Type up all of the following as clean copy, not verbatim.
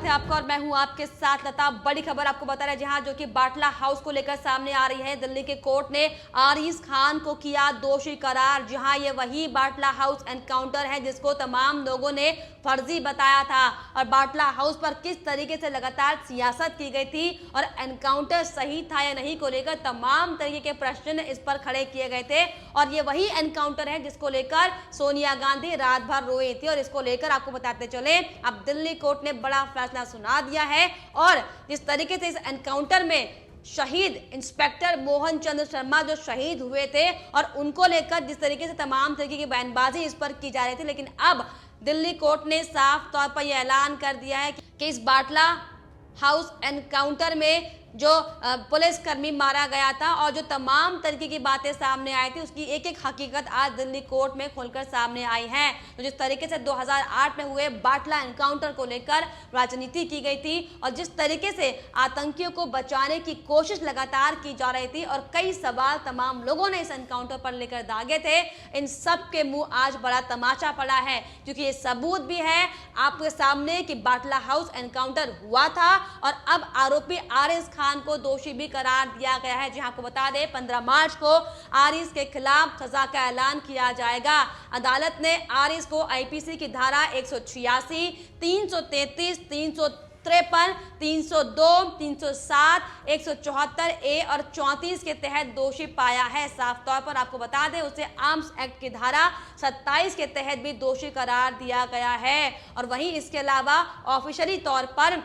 है आपका और मैं हूं आपके साथ लता। बड़ी खबर आपको बता रहे जहां जो कि बाटला हाउस को लेकर सामने आ रही है। दिल्ली के कोर्ट ने आरिज खान को किया दोषी करार। जहां ये वही बाटला हाउस एनकाउंटर है जिसको तमाम लोगों ने फर्जी बताया था और बाटला हाउस पर किस तरीके से लगातार सियासत की गई थी और एनकाउंटर सही था या नहीं को लेकर तमाम तरीके के प्रश्न इस पर खड़े किए गए थे। और ये वही एनकाउंटर है जिसको लेकर सोनिया गांधी रात भर रोई थी और इसको लेकर आपको बताते चले अब दिल्ली कोर्ट ने बड़ा फैसला सुना दिया है। और जिस तरीके से इस एनकाउंटर में शहीद इंस्पेक्टर मोहन चंद्र शर्मा जो शहीद हुए थे और उनको लेकर जिस तरीके से तमाम तरीके की बयानबाजी इस पर की जा रही थी, लेकिन अब दिल्ली कोर्ट ने साफ तौर पर यह ऐलान कर दिया है कि इस बाटला हाउस एनकाउंटर में जो पुलिसकर्मी मारा गया था और जो तमाम तरीके की बातें सामने आई थी उसकी एक एक हकीकत आज दिल्ली कोर्ट में खुलकर सामने आई है। तो जिस तरीके से 2008 में हुए बाटला एनकाउंटर को लेकर राजनीति की गई थी और जिस तरीके से आतंकियों को बचाने की कोशिश लगातार की जा रही थी और कई सवाल तमाम लोगों ने इस एनकाउंटर पर लेकर दागे थे, इन सब के मुंह आज बड़ा तमाचा पड़ा है क्योंकि ये सबूत भी है आपके सामने कि बाटला हाउस एनकाउंटर हुआ था और अब आरोपी आरिज खान को दोषी भी करार दिया गया है। जहां आपको बता दें 15 मार्च को आरिज के खिलाफ सजा का ऐलान किया जाएगा। अदालत ने आरिज को आईपीसी की धारा 186, 333, 353, 302, 307, 174 ए और 34 के तहत दोषी पाया है। साफ तौर पर आपको बता दें उसे आर्म्स एक्ट की धारा 27 के तहत भी दोषी करार दिया गया है। और वहीं इसके अलावा ऑफिशियली तौर पर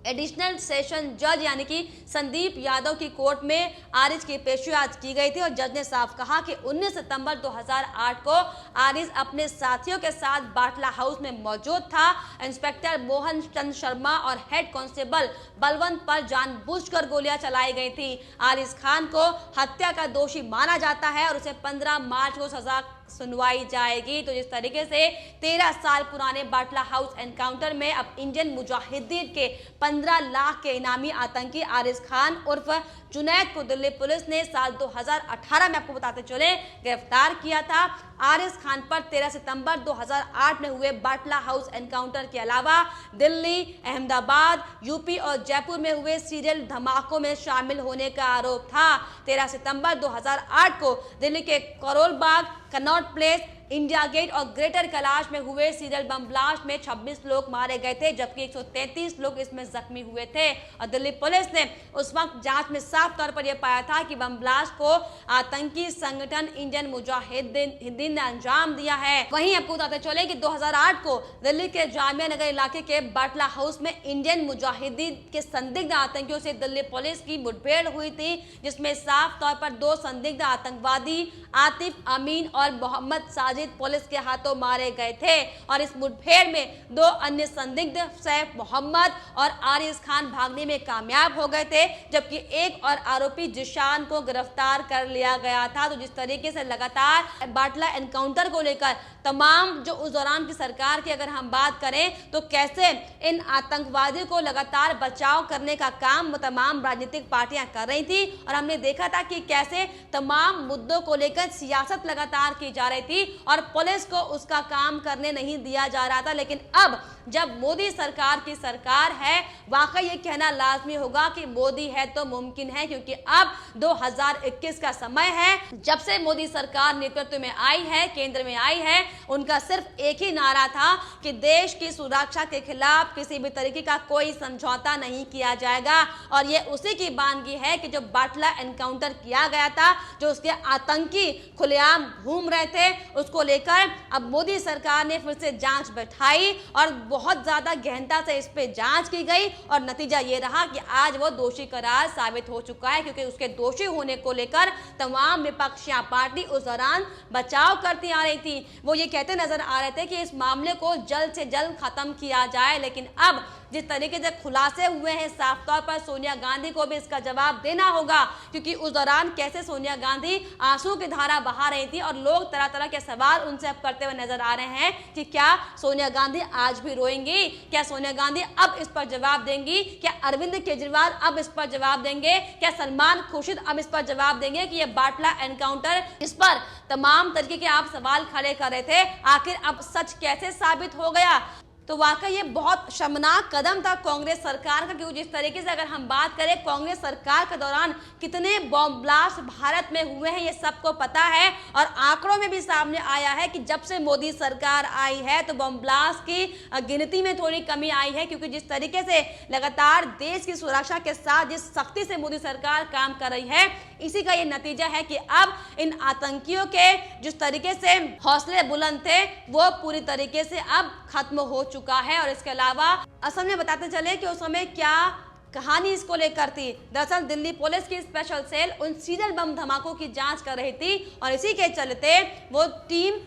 एडिशनल सेशन जज यानी कि संदीप यादव की कोर्ट में आरिज की पेशी आज की गई थी और जज ने साफ कहा कि 19 सितंबर 2008 को आरिज अपने साथियों के साथ बाटला हाउस में मौजूद था। इंस्पेक्टर मोहन चंद्र शर्मा और हेड कांस्टेबल बलवंत पर जानबूझकर गोलियां चलाई गई थी। आरिज खान को हत्या का दोषी माना जाता है और उसे 15 मार्च को सजा सुनवाई जाएगी। तो जिस तरीके से 13 साल पुराने बाटला हाउस एनकाउंटर में अब इंडियन मुजाहिदीन के 15 लाख के इनामी आतंकी आरिज खान उर्फ जुनैद को दिल्ली पुलिस ने साल 2018 में आपको बताते चले गिरफ्तार किया था। आरिज खान पर 13 सितंबर 2008 में हुए बाटला हाउस एनकाउंटर के अलावा दिल्ली, अहमदाबाद, यूपी और जयपुर में हुए सीरियल धमाकों में शामिल होने का आरोप था। 13 सितंबर 2008 को दिल्ली के Karol Bagh, Connaught place, India gate और ग्रेटर कैलाश में हुए सीरियल बम ब्लास्ट में 26 लोग मारे गए थे जबकि 133 लोग इसमें जख्मी हुए थे। और दिल्ली पुलिस ने उस वक्त जांच में साफ तौर पर यह पाया था कि बम ब्लास्ट को आतंकी संगठन इंडियन मुजाहिदीन ने अंजाम दिया है। वहीं आपको बताते चले कि 2008 को दिल्ली के जामिया नगर इलाके के बाटला हाउस में इंडियन मुजाहिदीन के संदिग्ध आतंकियों से दिल्ली पुलिस की मुठभेड़ हुई थी जिसमें साफ तौर पर 2 संदिग्ध आतंकवादी आतिफ अमीन और मोहम्मद साजिद पुलिस के हाथों मारे गए थे। और इस मुठभेड़ में 2 अन्य संदिग्ध सैफ मोहम्मद और आरिज खान भागने में कामयाब हो गए थे जबकि एक और आरोपी जिशान को गिरफ्तार कर लिया गया था। तो जिस तरीके से लगातार बाटला एनकाउंटर को लेकर तमाम जो उस दौरान की सरकार की अगर हम बात करें तो कैसे इन आतंकवादियों को लगातार बचाव करने का काम तमाम राजनीतिक पार्टियां कर रही थी और हमने देखा था कि कैसे तमाम मुद्दों को लेकर सियासत लगातार की जा रही थी और पुलिस को उसका काम करने नहीं दिया जा रहा था। लेकिन अब जब मोदी सरकार की सरकार है वाकई ये कहना लाजमी होगा कि मोदी है तो मुमकिन है क्योंकि अब 2021 का समय है। जब से मोदी सरकार नेतृत्व में आई है, केंद्र में आई है, उनका सिर्फ एक ही नारा था कि देश की सुरक्षा के खिलाफ किसी भी तरीके का कोई समझौता नहीं किया जाएगा। और ये उसी की बानगी है कि जो बाटला एनकाउंटर किया गया था, जो उसके आतंकी खुलेआम घूम रहे थे, उसको लेकर अब मोदी सरकार ने फिर से जांच बैठाई और बहुत ज्यादा गहनता से इस पे जांच की गई और नतीजा ये रहा कि आज वो दोषी करार साबित हो चुका है क्योंकि उसके दोषी होने को लेकर तमाम विपक्षी पार्टी उस दौरान बचाव करती आ रही थी। वो ये कहते नजर आ रहे थे कि इस मामले को जल्द से जल्द खत्म किया जाए। लेकिन अब जिस तरीके से खुलासे हुए हैं साफ तौर पर सोनिया गांधी को भी इसका जवाब देना होगा क्योंकि उस दौरान कैसे सोनिया गांधी आंसू की धारा बहा रही थी और लोग तरह तरह के सवाल उनसे अब करते हुए नजर आ रहे हैं कि क्या सोनिया गांधी आज भी रोएंगी, क्या सोनिया गांधी अब इस पर जवाब देंगी, क्या अरविंद केजरीवाल अब इस पर जवाब देंगे, क्या सलमान खुर्शीद अब इस पर जवाब देंगे कि यह बाटला एनकाउंटर, इस पर तमाम तरीके के आप सवाल खड़े कर रहे थे, आखिर अब सच कैसे साबित हो गया। तो वाकई ये बहुत शर्मनाक कदम था कांग्रेस सरकार का, क्योंकि जिस तरीके से अगर हम बात करें कांग्रेस सरकार के दौरान कितने बॉम्ब ब्लास्ट भारत में हुए हैं ये सबको पता है, और आंकड़ों में भी सामने आया है कि जब से मोदी सरकार आई है तो बॉम्ब ब्लास्ट की गिनती में थोड़ी कमी आई है, क्योंकि जिस तरीके से लगातार देश की सुरक्षा के साथ जिस सख्ती से मोदी सरकार काम कर रही है, इसी का ये नतीजा है कि अब इन आतंकियों के जिस तरीके से हौसले बुलंद थे वो पूरी तरीके से अब खत्म हो चुका है। और इसके अलावा असम में बताते चले कि उस समय क्या कहानी इसको लेकर थी। दरअसल दिल्ली पुलिस की स्पेशल सेल उन सीरियल बम धमाकों की जांच कर रही थी, और इसी के चलते वो टीम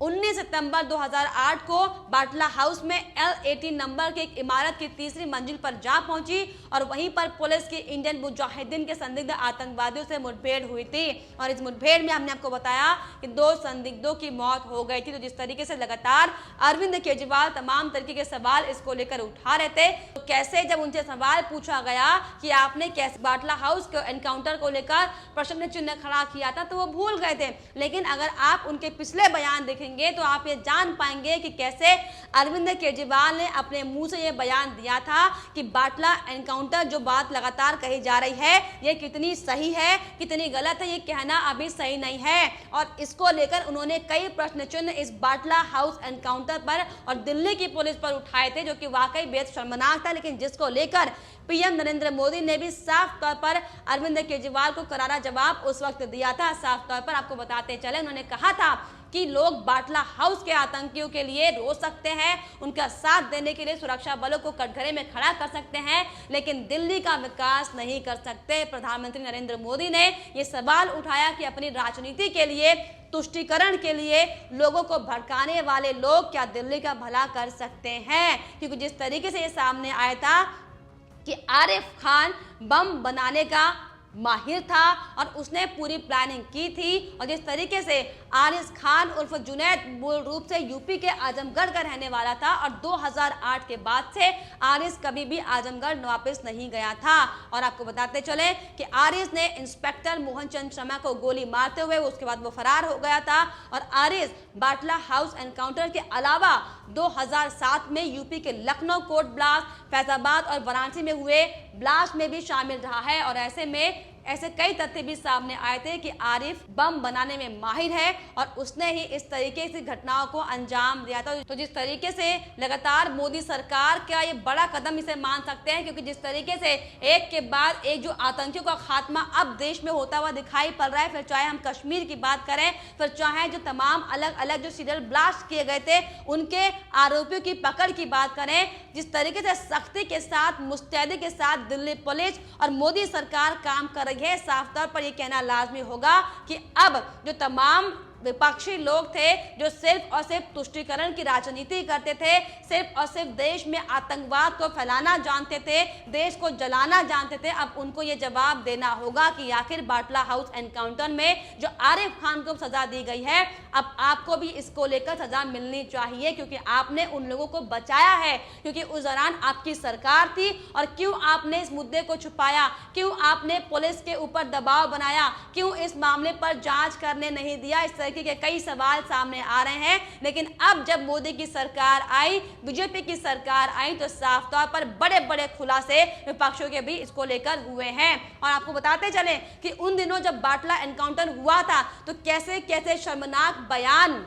19 सितंबर 2008 को बाटला हाउस में L18 नंबर की एक इमारत की तीसरी मंजिल पर जा पहुंची, और वहीं पर पुलिस की इंडियन मुजाहिदीन के संदिग्ध आतंकवादियों से मुठभेड़ हुई थी। और इस मुठभेड़ में हमने आपको बताया कि 2 संदिग्धों की मौत हो गई थी। तो जिस तरीके से लगातार अरविंद केजरीवाल तमाम तरीके के सवाल इसको लेकर उठा रहे थे, तो कैसे जब उनसे सवाल पूछा गया कि आपने कैसे बाटला हाउस के एनकाउंटर को लेकर प्रश्न चिन्ह खड़ा किया था, तो वो भूल गए थे। लेकिन अगर आप उनके पिछले बयान देखेंगे तो आप ये जान पाएंगे कि कैसे अरविंद केजरीवाल ने अपने मुंह से ये बयान दिया था कि बाटला एनकाउंटर जो बात लगातार कही जा रही है ये कितनी सही है कितनी गलत है ये कहना अभी सही नहीं है। और इसको लेकर उन्होंने कई प्रश्न चिन्ह इस बाटला हाउस एनकाउंटर पर और दिल्ली की पुलिस पर उठाए थे, जो कि वाकई बेहद शर्मनाक था, लेकिन जिसको लेकर पीएम नरेंद्र मोदी ने भी साफ तौर पर अरविंद केजरीवाल को करारा जवाब उस वक्त दिया था। साफ तौर पर आपको बताते चले, उन्होंने कहा था कि लोग बाटला हाउस के आतंकियों के लिए रो सकते हैं, उनका साथ देने के लिए सुरक्षा बलों को कटघरे में खड़ा कर सकते हैं, लेकिन दिल्ली का विकास नहीं कर सकते। प्रधानमंत्री नरेंद्र मोदी ने यह सवाल उठाया कि अपनी राजनीति के लिए, तुष्टीकरण के लिए लोगों को भड़काने वाले लोग क्या दिल्ली का भला कर सकते हैं। क्योंकि जिस तरीके से ये सामने आया था कि आरिफ खान बम बनाने का माहिर था और उसने पूरी प्लानिंग की थी, और जिस तरीके से आरिफ खान उर्फ जुनैद मूल रूप से यूपी के आजमगढ़ का रहने वाला था, और 2008 के बाद से आरिफ कभी भी आजमगढ़ वापस नहीं गया था। और आपको बताते चले कि आरिफ ने इंस्पेक्टर मोहन चंद शर्मा को गोली मारते हुए उसके बाद वो फरार हो गया था। और आरिफ बाटला हाउस एनकाउंटर के अलावा 2007 में यूपी के लखनऊ कोर्ट ब्लास्ट, फैजाबाद और वाराणसी में हुए ब्लास्ट में भी शामिल रहा है। और ऐसे कई तथ्य भी सामने आए थे कि आरिफ बम बनाने में माहिर है और उसने ही इस तरीके से घटनाओं को अंजाम दिया था। तो जिस तरीके से लगातार मोदी सरकार का ये बड़ा कदम इसे मान सकते हैं, क्योंकि जिस तरीके से एक के बाद एक जो आतंकियों का खात्मा अब देश में होता हुआ दिखाई पड़ रहा है, फिर चाहे हम कश्मीर की बात करें, फिर चाहे जो तमाम अलग अलग जो सीरियल ब्लास्ट किए गए थे उनके आरोपियों की पकड़ की बात करें, जिस तरीके से सख्ती के साथ, मुस्तैदी के साथ दिल्ली पुलिस और मोदी सरकार काम कर रही है, साफ तौर पर यह कहना लाजमी होगा कि अब जो तमाम विपक्षी लोग थे जो सिर्फ और सिर्फ तुष्टीकरण की राजनीति करते थे, सिर्फ और सिर्फ देश में आतंकवाद को फैलाना जानते थे, देश को जलाना जानते थे, अब उनको ये जवाब देना होगा कि आखिर बाटला हाउस एनकाउंटर में जो आरिफ खान को सजा दी गई है, अब आपको भी इसको लेकर सजा मिलनी चाहिए, क्योंकि आपने उन लोगों को बचाया है, क्योंकि उस दौरान आपकी सरकार थी। और क्यों आपने इस मुद्दे को छुपाया, क्यों आपने पुलिस के ऊपर दबाव बनाया, क्यों इस मामले पर जांच करने नहीं दिया, इस तरीके के कई सवाल सामने आ रहे हैं। लेकिन अब जब मोदी की सरकार आई, बीजेपी की सरकार आई, तो साफ तौर पर बड़े बड़े खुलासे विपक्षों के भी इसको लेकर हुए हैं। और आपको बताते चलें कि उन दिनों जब बाटला एनकाउंटर हुआ था तो कैसे कैसे शर्मनाक बयान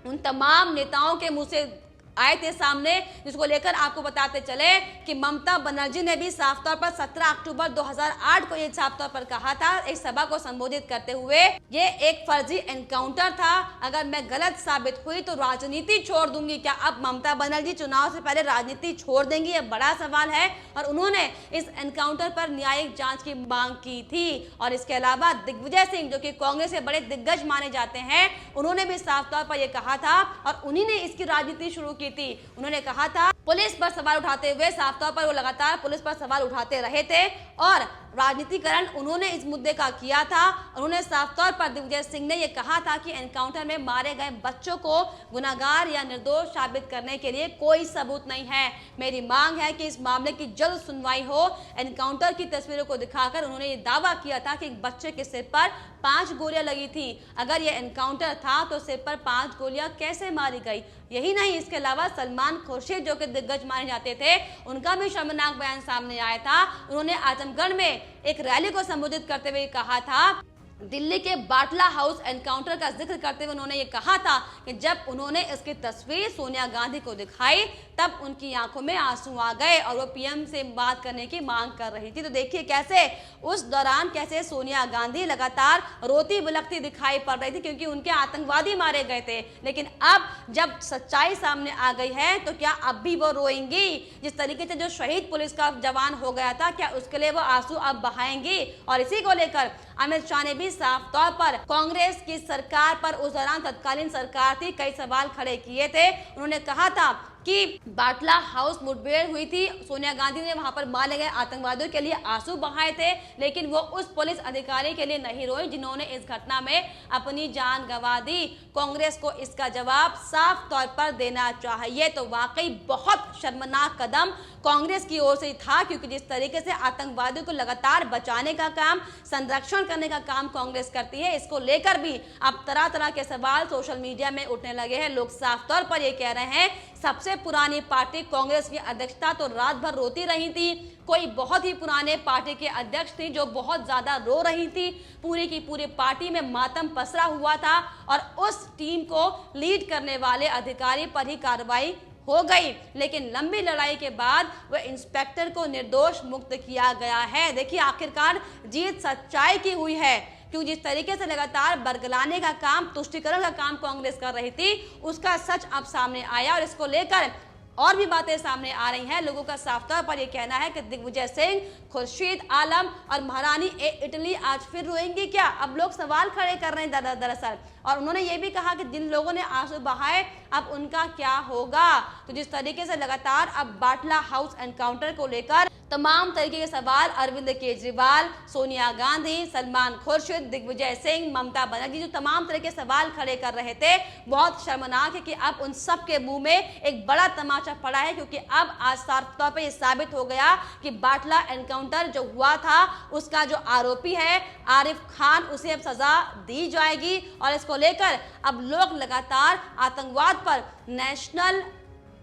उन तमाम नेताओं के मुंह से आए थे सामने, जिसको लेकर आपको बताते चले कि ममता बनर्जी ने भी साफ तौर पर 17 अक्टूबर 2008 को ये साफ तौर पर कहा था एक सभा को संबोधित करते हुए, ये एक फर्जी एनकाउंटर था, अगर मैं गलत साबित हुई तो राजनीति छोड़ दूंगी। क्या अब ममता बनर्जी चुनाव से पहले राजनीति छोड़ देंगी, यह बड़ा सवाल है। और उन्होंने इस एनकाउंटर पर न्यायिक जांच की मांग की थी। और इसके अलावा दिग्विजय सिंह जो कि कांग्रेस के बड़े दिग्गज माने जाते हैं, उन्होंने भी साफ तौर पर यह कहा था और उन्हीं ने इसकी राजनीति शुरू की थी। उन्होंने कहा था पुलिस पर सवाल उठाते हुए साफ तौर पर वो लगातार पुलिस पर सवाल उठाते रहे थे और राजनीतिकरण उन्होंने इस मुद्दे का किया था। उन्होंने साफ तौर पर दिग्विजय सिंह ने यह कहा था कि एनकाउंटर में मारे गए बच्चों को गुनाहगार या निर्दोष साबित करने के लिए कोई सबूत नहीं है। मेरी मांग है कि इस मामले की जल्द सुनवाई हो। एनकाउंटर की तस्वीरों को दिखाकर उन्होंने ये दावा किया था कि एक बच्चे के सिर पर 5 गोलियां लगी थी। अगर यह एनकाउंटर था तो सिर पर 5 गोलियां कैसे मारी गई? यही नहीं, इसके अलावा सलमान खुर्शीद जो कि दिग्गज माने जाते थे, उनका भी शर्मनाक बयान सामने आया था। उन्होंने आजमगढ़ में एक रैली को संबोधित करते हुए कहा था, दिल्ली के बाटला हाउस एनकाउंटर का जिक्र करते हुए उन्होंने ये कहा था कि जब उन्होंने इसकी तस्वीर सोनिया गांधी को दिखाई तब उनकी आंखों में आंसू आ गए और वो पीएम से बात करने की मांग कर रही थी। तो देखिए कैसे उस दौरान कैसे सोनिया गांधी लगातार रोती बिलखती दिखाई पड़ रही थी, क्योंकि उनके आतंकवादी मारे गए थे। लेकिन अब जब सच्चाई सामने आ गई है तो क्या अब भी वो रोएंगी? जिस तरीके से जो शहीद पुलिस का जवान हो गया था, क्या उसके लिए वो आंसू अब बहाएंगी? और इसी को लेकर अमित शाह ने भी साफ तौर पर कांग्रेस की सरकार पर, उस दौरान तत्कालीन सरकार थी, कई सवाल खड़े किए थे। उन्होंने कहा था कि बाटला हाउस मुठभेड़ हुई थी, सोनिया गांधी ने वहां पर मारे गए आतंकवादियों के लिए आंसू बहाए थे, लेकिन वो उस पुलिस अधिकारी के लिए नहीं रोई जिन्होंने इस घटना में अपनी जान गंवा दी। कांग्रेस को इसका जवाब साफ तौर पर देना चाहिए। तो वाकई बहुत शर्मनाक कदम कांग्रेस की ओर से था, क्योंकि जिस तरीके से आतंकवादियों को लगातार बचाने का काम, संरक्षण करने का काम कांग्रेस करती है, इसको लेकर भी अब तरह तरह के सवाल सोशल मीडिया में उठने लगे हैं। लोग साफ तौर पर ये कह रहे हैं, सबसे पुरानी पार्टी कांग्रेस की अध्यक्षता तो रात भर रोती रही थी, कोई बहुत ही पुराने पार्टी के अध्यक्ष थी जो बहुत ज्यादा रो रही थी, पूरी की पूरी पार्टी में मातम पसरा हुआ था और उस टीम को लीड करने वाले अधिकारी पर ही कार्रवाई हो गई। लेकिन लंबी लड़ाई के बाद वह इंस्पेक्टर को निर्दोष मुक्त किया गया है। देखिए आखिरकार जीत सच्चाई की हुई है, क्योंकि जिस तरीके से लगातार बरगलाने का काम, तुष्टीकरण का काम कांग्रेस कर रही थी, उसका सच अब सामने आया और इसको लेकर और भी बातें सामने आ रही हैं। लोगों का साफ तौर पर यह कहना है कि दिग्विजय सिंह, खुर्शीद आलम और महारानी इटली आज फिर रोएंगी क्या? अब लोग सवाल खड़े कर रहे हैं दरअसल। और उन्होंने ये भी कहा कि जिन लोगों ने आंसू बहाए अब उनका क्या होगा? तो जिस तरीके से लगातार अब बाटला हाउस एनकाउंटर को लेकर तमाम तरीके के सवाल अरविंद केजरीवाल, सोनिया गांधी, सलमान खुर्शीद, दिग्विजय सिंह, ममता बनर्जी जो तमाम तरह के सवाल खड़े कर रहे थे, बहुत शर्मनाक है कि अब उन सब के मुंह में एक बड़ा तमाचा पड़ा है, क्योंकि अब आज साफ तौर पर यह साबित हो गया कि बाटला एनकाउंटर जो हुआ था उसका जो आरोपी है आरिफ खान, उसे अब सजा दी जाएगी। और इसको लेकर अब लोग लगातार आतंकवाद पर नेशनल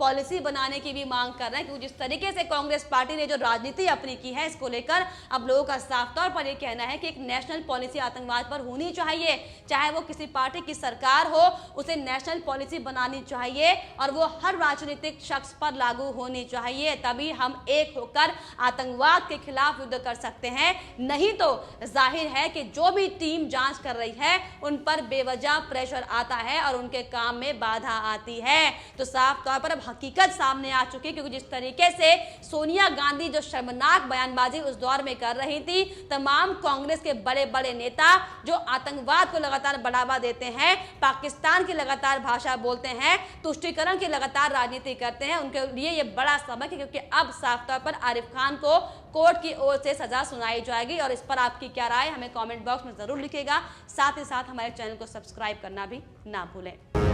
पॉलिसी बनाने की भी मांग कर रहे हैं, क्योंकि जिस तरीके से कांग्रेस पार्टी ने जो राजनीति अपनी की है, इसको लेकर अब लोगों का साफ तौर पर यह कहना है कि एक नेशनल पॉलिसी आतंकवाद पर होनी चाहिए। चाहे वो किसी पार्टी की सरकार हो, उसे नेशनल पॉलिसी बनानी चाहिए और वो हर राजनीतिक शख्स पर लागू होनी चाहिए। तभी हम एक होकर आतंकवाद के खिलाफ युद्ध कर सकते हैं। नहीं तो जाहिर है कि जो भी टीम जांच कर रही है उन पर बेवजह प्रेशर आता है और उनके काम में बाधा आती है। तो साफ तौर पर हकीकत सामने आ चुकी है, क्योंकि जिस तरीके से सोनिया गांधी जो शर्मनाक बयानबाजी उस दौर में कर रही थी, तमाम कांग्रेस के बड़े बड़े नेता जो आतंकवाद को लगातार बढ़ावा देते हैं, पाकिस्तान की लगातार भाषा बोलते हैं, तुष्टीकरण की लगातार राजनीति करते हैं, उनके लिए ये बड़ा सबक है, क्योंकि अब साफ तौर पर आरिफ खान को कोर्ट की ओर से सजा सुनाई जाएगी। और इस पर आपकी क्या राय, हमें कमेंट बॉक्स में जरूर लिखिएगा। साथ ही साथ हमारे चैनल को सब्सक्राइब करना भी ना भूलें।